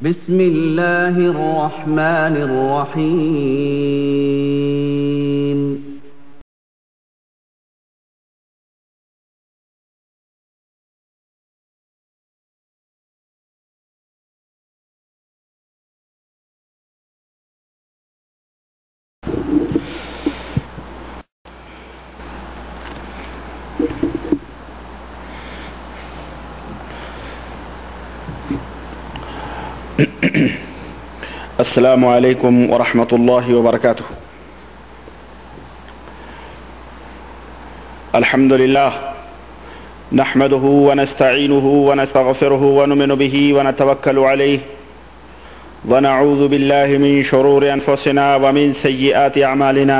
بسم الله الرحمن الرحيم. السلام علیکم ورحمۃ اللہ وبرکاتہ. الحمد للہ نحمده ونستعینه ونستغفره ونؤمن به ونتوکل علیہ ونعوذ باللہ من شرور انفسنا ومن سیئات اعمالنا.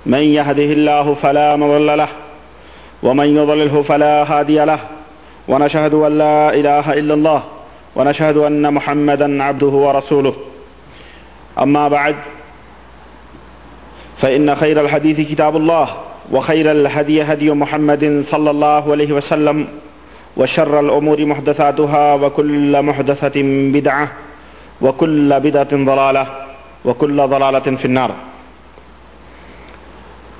من يهده الله فلا مضل له ومن يضلله فلا هادي له ونشهد ان لا اله الا الله ونشهد أن محمدا عبده ورسوله. أما بعد فإن خير الحديث كتاب الله وخير الهدي هدي محمد صلى الله عليه وسلم وشر الأمور محدثاتها وكل محدثة بدعة وكل بدعة ضلالة وكل ضلالة في النار.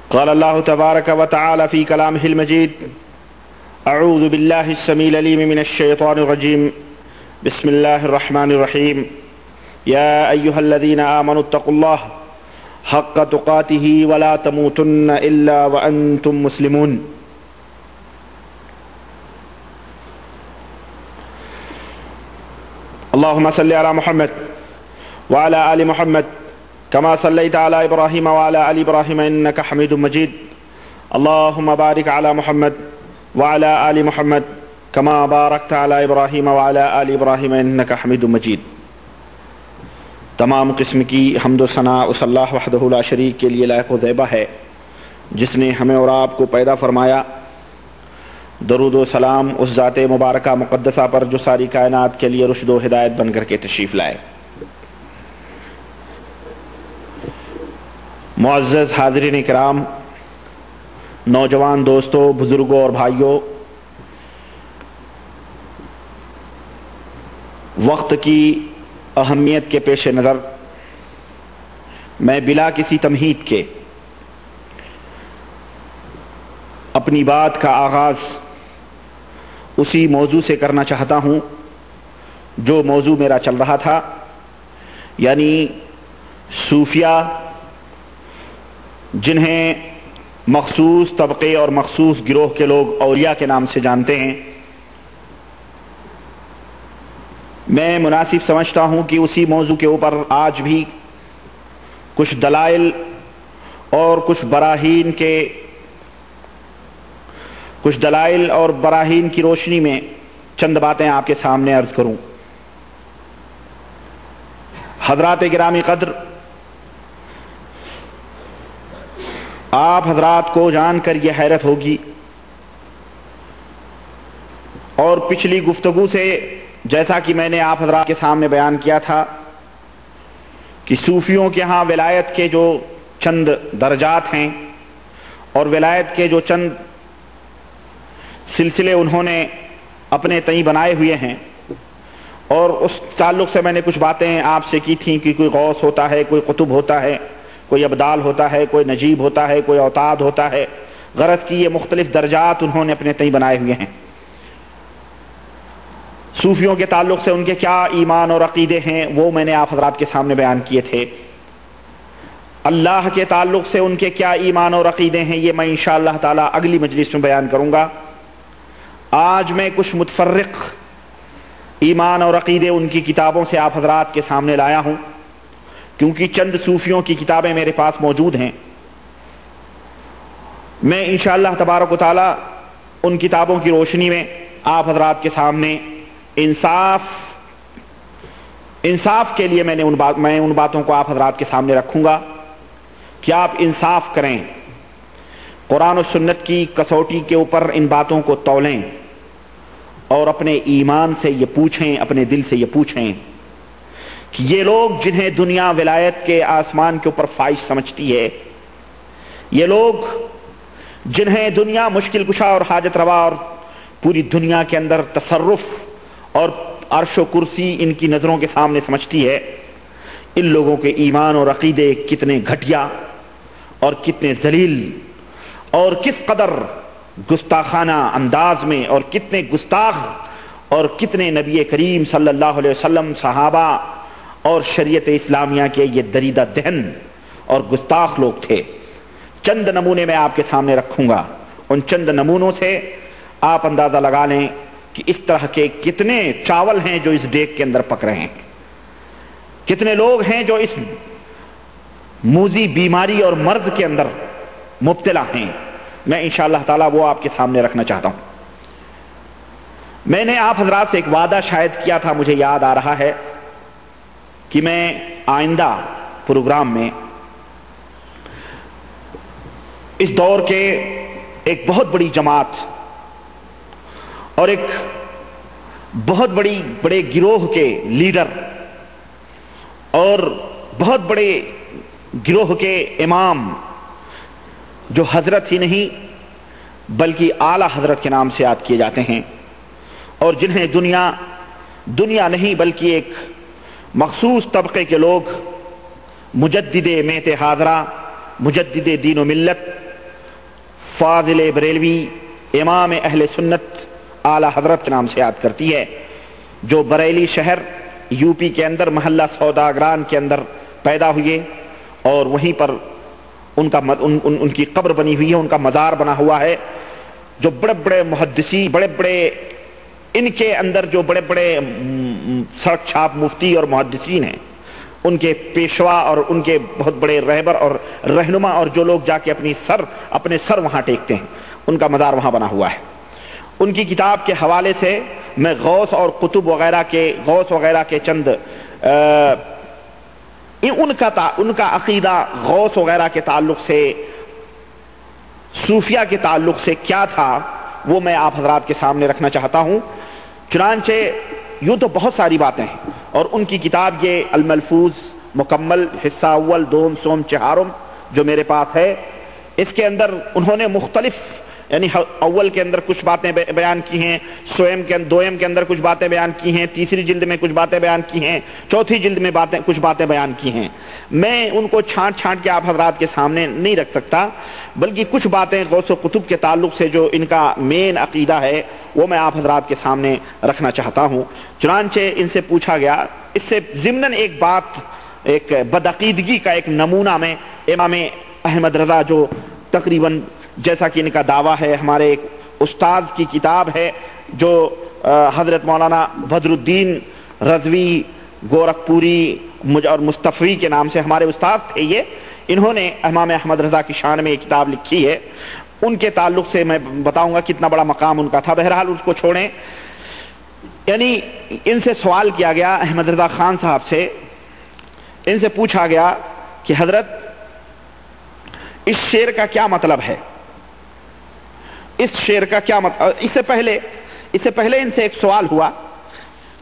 قال الله تبارك وتعالى في كلامه المجيد: أعوذ بالله السميع العليم من الشيطان الرجيم. بسم الله الرحمن الرحيم. يا أيها الذين آمنوا اتقوا الله حق تقاته ولا تموتن إلا وأنتم مسلمون. اللهم صل على محمد وعلى آل محمد كما صليت على إبراهيم وعلى آل إبراهيم إنك حميد مجيد. اللهم بارك على محمد وعلى آل محمد کما بارکت علی ابراہیم وعلی آل ابراہیم انک حمید مجید. تمام قسم کی حمد و ثنا اس اللہ وحدہ لا شریک کے لیے لائق و زیبہ ہے جس نے ہمیں اور آپ کو پیدا فرمایا. درود و سلام اس ذات مبارکہ مقدسہ پر جو ساری کائنات کے لیے رشد و ہدایت بن کر کے تشریف لائے. معزز حاضرین کرام، نوجوان دوستوں، بزرگوں اور بھائیوں، وقت کی اہمیت کے پیش نظر میں بلا کسی تمہید کے اپنی بات کا آغاز اسی موضوع سے کرنا چاہتا ہوں جو موضوع میرا چل رہا تھا، یعنی صوفیہ جنہیں مخصوص طبقے اور مخصوص گروہ کے لوگ اولیاء کے نام سے جانتے ہیں. میں مناسب سمجھتا ہوں کہ اسی موضوع کے اوپر آج بھی کچھ دلائل اور کچھ براہین کی روشنی میں چند باتیں آپ کے سامنے عرض کروں. حضرات گرامی قدر، آپ حضرات کو جان کر یہ حیرت ہوگی اور پچھلی گفتگو سے جیسا کہ میں نے آپ حضرات کے سامنے بیان کیا تھا کہ صوفیوں کے ہاں ولایت کے جو چند درجات ہیں اور ولایت کے جو چند سلسلے انہوں نے اپنے تئیں بنائے ہوئے ہیں، اور اس تعلق سے میں نے کچھ باتیں آپ سے کی تھیں کہ کوئی غوث ہوتا ہے، کوئی قطب ہوتا ہے، کوئی ابدال ہوتا ہے، کوئی نجیب ہوتا ہے، کوئی اوتاد ہوتا ہے. غرض کی یہ مختلف درجات انہوں نے اپنے تئیں بنائے ہوئے ہیں. صوفیوں کے تعلق سے ان کے کیا ایمان اور عقیدے ہیں وہ میں نے آپ حضرات کے سامنے بیان کیے تھے. اللہ کے تعلق سے ان کے کیا ایمان اور عقیدے ہیں یہ میں انشاءاللہ تعالی اگلی مجلس میں بیان کروں گا. آج میں کچھ متفرق ایمان اور عقیدے ان کی کتابوں سے آپ حضرات کے سامنے لایا ہوں، کیونکہ چند صوفیوں کی کتابیں میرے پاس موجود ہیں. میں انشاءاللہ تبارک و تعالی ان کتابوں کی روشنی میں آپ حضرات کے سامنے انصاف کے لیے میں ان باتوں کو آپ حضرات کے سامنے رکھوں گا کہ آپ انصاف کریں، قرآن و سنت کی کسوٹی کے اوپر ان باتوں کو تولیں اور اپنے ایمان سے یہ پوچھیں، اپنے دل سے یہ پوچھیں کہ یہ لوگ جنہیں دنیا ولایت کے آسمان کے اوپر فائش سمجھتی ہے، یہ لوگ جنہیں دنیا مشکل کشا اور حاجت روا اور پوری دنیا کے اندر تصرف اور عرش و کرسی ان کی نظروں کے سامنے سمجھتی ہے، ان لوگوں کے ایمان اور عقیدے کتنے گھٹیا اور کتنے ذلیل اور کس قدر گستاخانہ انداز میں، اور کتنے گستاخ اور کتنے نبی کریم صلی اللہ علیہ وسلم، صحابہ اور شریعت اسلامیہ کے یہ دریدہ دہن اور گستاخ لوگ تھے۔ چند نمونے میں آپ کے سامنے رکھوں گا، ان چند نمونوں سے آپ اندازہ لگا لیں کہ اس طرح کے کتنے چاول ہیں جو اس دیگ کے اندر پک رہے ہیں، کتنے لوگ ہیں جو اس موذی بیماری اور مرض کے اندر مبتلا ہیں۔ میں انشاءاللہ تعالی وہ آپ کے سامنے رکھنا چاہتا ہوں۔ میں نے آپ حضرات سے ایک وعدہ شاید کیا تھا، مجھے یاد آ رہا ہے کہ میں آئندہ پروگرام میں اس دور کے ایک بہت بڑی جماعت اور ایک بہت بڑے گروہ کے لیڈر اور بہت بڑے گروہ کے امام، جو حضرت ہی نہیں بلکہ اعلی حضرت کے نام سے یاد کیے جاتے ہیں، اور جنہیں دنیا نہیں بلکہ ایک مخصوص طبقے کے لوگ مجدد میت حاضرہ، مجدد دین و ملت، فاضل بریلوی، امام اہل سنت، اعلی حضرت کے نام سے یاد کرتی ہے، جو بریلی شہر یو پی کے اندر محلہ سوداگران کے اندر پیدا ہوئے، اور وہیں پر ان کی قبر بنی ہوئی ہے، ان کا مزار بنا ہوا ہے۔ جو بڑے بڑے محدثی، بڑے بڑے ان کے اندر جو بڑے بڑے سڑک چھاپ مفتی اور محدثین ہیں، ان کے پیشوا اور ان کے بہت بڑے رہبر اور رہنما، اور جو لوگ جا کے اپنے سر وہاں ٹیکتے ہیں، ان کا مزار وہاں بنا ہوا ہے۔ ان کی کتاب کے حوالے سے میں غوث اور قطب وغیرہ کے چند ان کا عقیدہ غوث وغیرہ کے تعلق سے، صوفیہ کے تعلق سے کیا تھا، وہ میں آپ حضرات کے سامنے رکھنا چاہتا ہوں۔ چنانچہ یوں تو بہت ساری باتیں ہیں، اور ان کی کتاب یہ الملفوظ مکمل حصہ اول دوم سوم چہارم جو میرے پاس ہے، اس کے اندر انہوں نے مختلف، یعنی اول کے اندر کچھ باتیں بیان کی ہیں، دویم کے اندر کچھ باتیں بیان کی ہیں، تیسری جلد میں کچھ باتیں بیان کی ہیں، چوتھی جلد میں کچھ باتیں بیان کی ہیں۔ میں ان کو چھانٹ کے آپ حضرات کے سامنے نہیں رکھ سکتا، بلکہ کچھ باتیں غوث و قطب کے تعلق سے جو ان کا مین عقیدہ ہے وہ میں آپ حضرات کے سامنے رکھنا چاہتا ہوں۔ چنانچہ ان سے پوچھا گیا، اس سے ضمناً ایک بات، ایک بدعقیدگی کا ایک نمونہ میں امام احمد رضا، جو تقریباً جیسا کہ ان کا دعویٰ ہے ہمارے ایک استاذ کی کتاب ہے، جو حضرت مولانا بدر الدین رضوی گورکھپوری اور مصطفی کے نام سے ہمارے استاذ تھے، یہ انہوں نے امام احمد رضا کی شان میں ایک کتاب لکھی ہے، ان کے تعلق سے میں بتاؤں گا کتنا بڑا مقام ان کا تھا۔ بہرحال اس کو چھوڑیں، یعنی ان سے سوال کیا گیا، احمد رضا خان صاحب سے ان سے پوچھا گیا کہ حضرت اس شعر کا کیا مطلب ہے، اس شعر کا کیا مطلب۔ اس سے پہلے ان سے ایک سوال ہوا،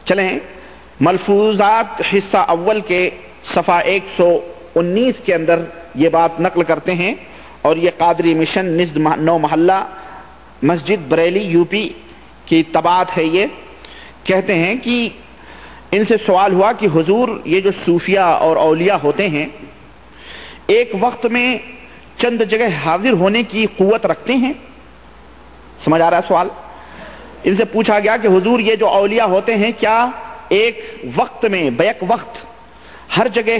چلیں ملفوظات حصہ اول کے صفحہ 119 کے اندر یہ بات نقل کرتے ہیں، اور یہ قادری مشن نزد 9 محلہ مسجد بریلی یو پی کی طباعت ہے۔ یہ کہتے ہیں کہ ان سے سوال ہوا کہ حضور یہ جو صوفیہ اور اولیاء ہوتے ہیں ایک وقت میں چند جگہ حاضر ہونے کی قوت رکھتے ہیں؟ سمجھ آ رہا ہے سوال؟ ان سے پوچھا گیا کہ حضور یہ جو اولیاء ہوتے ہیں کیا ایک وقت میں بیک وقت ہر جگہ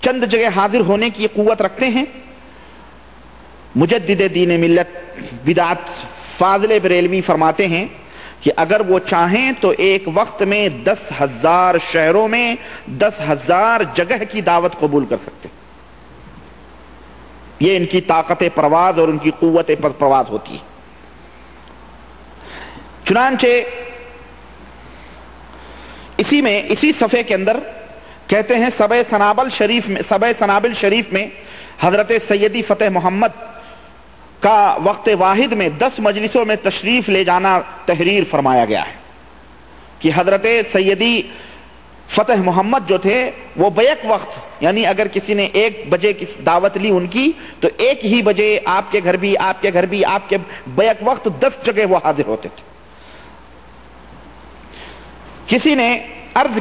چند جگہ حاضر ہونے کی قوت رکھتے ہیں؟ مجدد دین ملت بدعت فاضل بریلوی فرماتے ہیں کہ اگر وہ چاہیں تو ایک وقت میں 10,000 شہروں میں 10,000 جگہ کی دعوت قبول کر سکتے۔ یہ ان کی طاقت پرواز اور ان کی قوت پرواز ہوتی ہے۔ چنانچہ اسی صفحے کے اندر کہتے ہیں سبع سنابل شریف میں حضرت سیدی فتح محمد کا وقت واحد میں 10 مجلسوں میں تشریف لے جانا تحریر فرمایا گیا ہے کہ حضرت سیدی فتح محمد جو تھے وہ بیک وقت، یعنی اگر کسی نے 1 بجے کی دعوت لی ان کی تو 1 ہی بجے آپ کے گھر بھی بیک وقت 10 جگہ وہ حاضر ہوتے تھے۔ کسی نے عرض